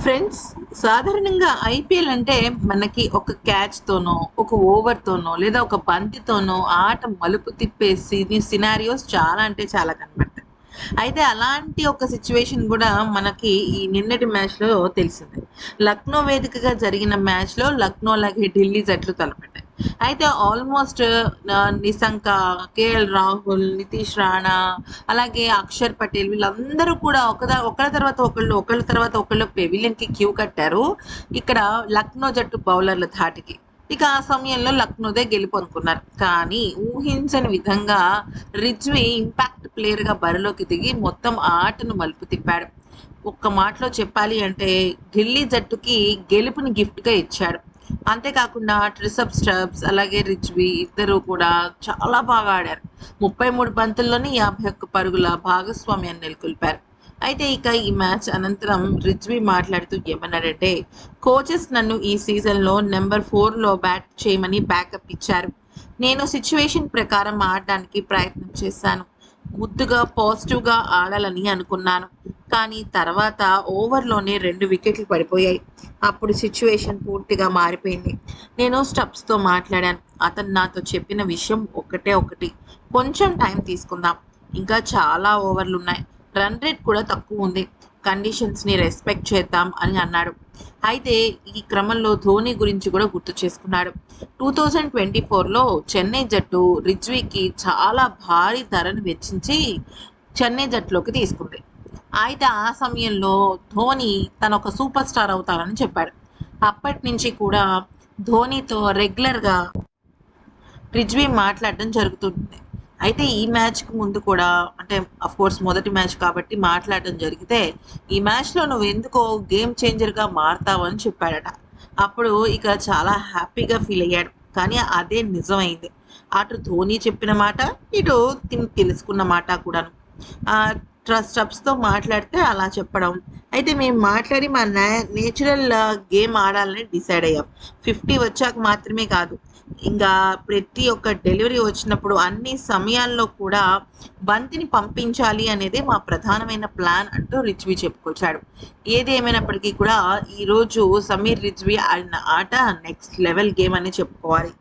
Friends, సాధారణంగా IPL అంటే మనకి ఒక క్యాచ్‌తోనో, ఒక ఓవర్‌తోనో లేదా ఒక బంతితోనో ఆట మలుపు తిప్పే సినారియోస్ చాలా అంటే చాలా కనపడతాయి. అయితే అలాంటి ఒక సిట్యుయేషన్ గూడా మనకి ఈ నిన్నటి మ్యాచ్‌లో తెలిసిందే. లక్నో వేదికగా జరిగిన మ్యాచ్‌లో లక్నో అలాగే ఢిల్లీ జట్లు తలపడ్డాయి. అయితే ఆల్మోస్ట్ నిశంక, కేఎల్ రాహుల్, నితీష్ రాణా అలాగే అక్షర్ పటేల్ వీళ్ళందరూ కూడా ఒకళ్ళ తర్వాత ఒకళ్ళు, ఒకళ్ళ తర్వాత ఒకళ్ళు పెవిలియన్‌కి క్యూ కట్టారు. ఇక్కడ లక్నో జట్టు బౌలర్ల ధాటికి. ఇక ఆ సమయంలో లక్నోదే గెలుపనుకున్నారు. కానీ ఊహించని విధంగా రిజ్వీ ఇంపాక్ట్ ప్లేయర్‌గా బరిలోకి దిగి మొత్తం ఆటను మలుపు తిప్పాడు. ఒక్క మాటలో చెప్పాలి అంటే ఢిల్లీ జట్టుకి గెలుపుని గిఫ్ట్‌గా ఇచ్చాడు. అంతేకాకుండా ట్రిసప్ స్టబ్స్ అలాగే రిజ్వీ ఇద్దరు కూడా చాలా బాగా ఆడారు. 33 బంతుల్లోనే 51 పరుగుల భాగస్వామ్యాన్ని నెలకొల్పారు. అయితే ఇక ఈ మ్యాచ్ అనంతరం రిజ్వీ మాట్లాడుతూ ఏమన్నాడంటే, కోచెస్ నన్ను ఈ సీజన్‌లో నెంబర్ 4లో బ్యాట్ చేయమని బ్యాకప్ ఇచ్చారు. నేను సిట్యుయేషన్ ప్రకారం ఆడడానికి ప్రయత్నం చేశాను. ముద్దుగా పాజిటివ్‌గా ఆడాలని అనుకున్నాను. కానీ తర్వాత ఓవర్‌లోనే 2 వికెట్లు పడిపోయాయి. అప్పుడు సిట్యుయేషన్ పూర్తిగా మారిపోయింది. నేను స్టబ్స్‌తో మాట్లాడాను. అతను నాతో చెప్పిన విషయం ఒకటే ఒకటి. కొంచెం టైం తీసుకుందాం. ఇంకా చాలా ఓవర్లున్నాయి. రన్ రేట్ కూడా తక్కువుంది. కండిషన్స్‌ని రెస్పెక్ట్ చేద్దాం అని అన్నాడు. అయితే ఈ క్రమంలో ధోని గురించి కూడా గుర్తు చేసుకున్నాడు. 2024లో చెన్నై జట్టు రిజ్వీకి చాలా భారీ ధరను వెచ్చించి చెన్నై జట్టులోకి తీసుకుంది. అయితే ఆ సమయంలో ధోని తనొక సూపర్ స్టార్ అవుతానని చెప్పాడు. అప్పటి నుంచి కూడా ధోనితో రెగ్యులర్‌గా రిజ్వీ మాట్లాడడం జరుగుతుంది. అయితే ఈ మ్యాచ్‌కి ముందు కూడా అంటే ఆఫ్‌కోర్స్ మొదటి మ్యాచ్ కాబట్టి మాట్లాడడం జరిగితే, "ఈ మ్యాచ్‌లో నువ్వెందుకో గేమ్ చేంజర్‌గా మారతావు" అని చెప్పాడట. అప్పుడు ఇక చాలా హ్యాపీగా ఫీల్ అయ్యాడు. కానీ అదే నిజమైంది. అటు ధోని చెప్పిన మాట, ఇటు తిను తెలుసుకున్న మాట కూడాను. ఆహ్, స్టబ్స్‌తో మాట్లాడితే అలా చెప్పడం. అయితే మేము మాట్లాడి మా నేచురల్ గేమ్ ఆడాలని డిసైడ్ అయ్యాం. 50 వచ్చాక మాత్రమే కాదు. ఇంకా ప్రతి ఒక్క డెలివరీ వచ్చినప్పుడు అన్ని సమయాల్లో కూడా బంతిని పంపించాలి అనేదే మా ప్రధానమైన ప్లాన్ అంటూ రిజ్వీ చెప్పుకొచ్చాడు. ఏది ఏమైనప్పటికీ కూడా ఈరోజు సమీర్ రిజ్వీ ఆడిన ఆట నెక్స్ట్ లెవెల్ గేమ్ అని చెప్పుకోవాలి.